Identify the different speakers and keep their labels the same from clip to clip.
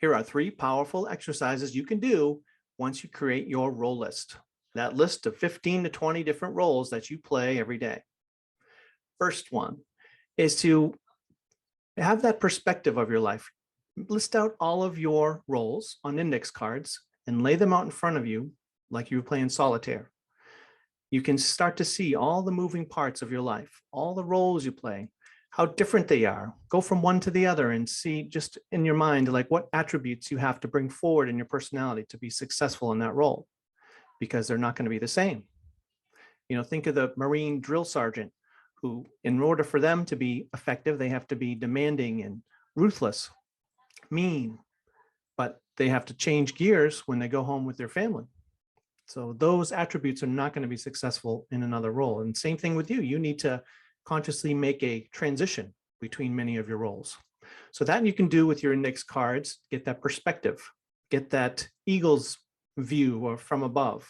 Speaker 1: Here are 3 powerful exercises you can do once you create your role list. That list of 15 to 20 different roles that you play every day. First one is to have that perspective of your life. List out all of your roles on index cards and lay them out in front of you like you were playing solitaire. You can start to see all the moving parts of your life, all the roles you play, how different they are. Go from one to the other and see just in your mind, like what attributes you have to bring forward in your personality to be successful in that role, because they're not going to be the same. Think of the Marine drill sergeant who, in order for them to be effective, they have to be demanding and ruthless, mean, but they have to change gears when they go home with their family. So those attributes are not going to be successful in another role. And same thing with you. You need to consciously make a transition between many of your roles. So that you can do with your index cards, get that perspective, get that eagle's view or from above.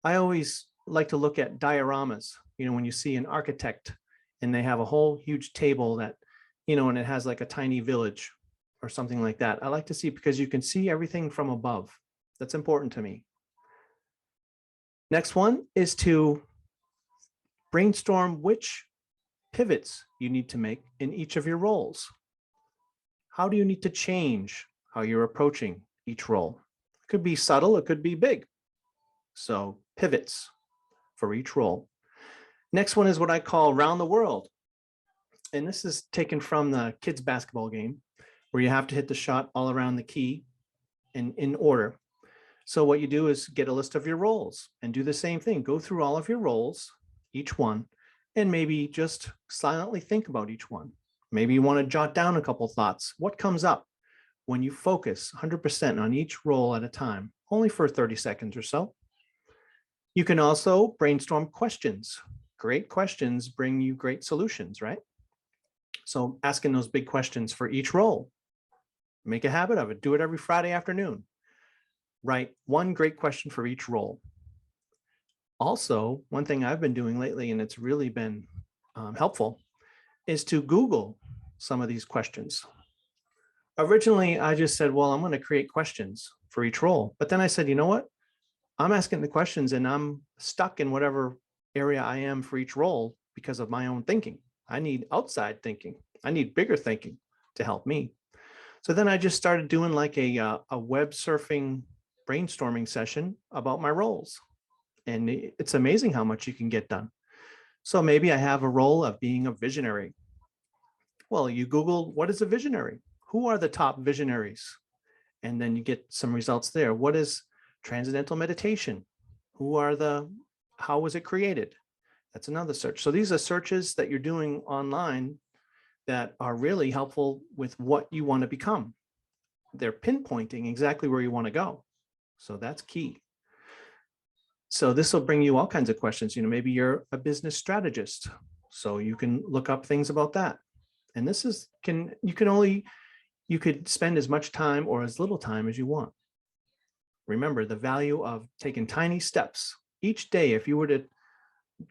Speaker 1: I always like to look at dioramas, when you see an architect and they have a whole huge table that, and it has like a tiny village or something like that. I like to see it because you can see everything from above. That's important to me. Next one is to brainstorm which pivots you need to make in each of your roles. How do you need to change how you're approaching each role? It could be subtle, it could be big. So pivots for each role. Next one is what I call round the world. And this is taken from the kids' basketball game where you have to hit the shot all around the key in order. So what you do is get a list of your roles and do the same thing. Go through all of your roles, each one, and maybe just silently think about each one. Maybe you want to jot down a couple thoughts. What comes up when you focus 100% on each role at a time, only for 30 seconds or so? You can also brainstorm questions. Great questions bring you great solutions, right? So asking those big questions for each role. Make a habit of it. Do it every Friday afternoon. Write one great question for each role. Also, one thing I've been doing lately, and it's really been helpful, is to Google some of these questions. Originally, I just said, well, I'm going to create questions for each role. But then I said, you know what? I'm asking the questions and I'm stuck in whatever area I am for each role because of my own thinking. I need outside thinking. I need bigger thinking to help me. So then I just started doing like a web surfing brainstorming session about my roles. And it's amazing how much you can get done. So maybe I have a role of being a visionary. Well, you Google, what is a visionary? Who are the top visionaries? And then you get some results there. What is transcendental meditation? How was it created? That's another search. So these are searches that you're doing online that are really helpful with what you want to become. They're pinpointing exactly where you want to go. So that's key. So this will bring you all kinds of questions. Maybe you're a business strategist, so you can look up things about that. And this is, you could spend as much time or as little time as you want. Remember the value of taking tiny steps each day. If you were to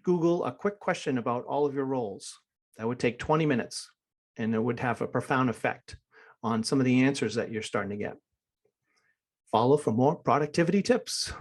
Speaker 1: Google a quick question about all of your roles, that would take 20 minutes and it would have a profound effect on some of the answers that you're starting to get. Follow for more productivity tips.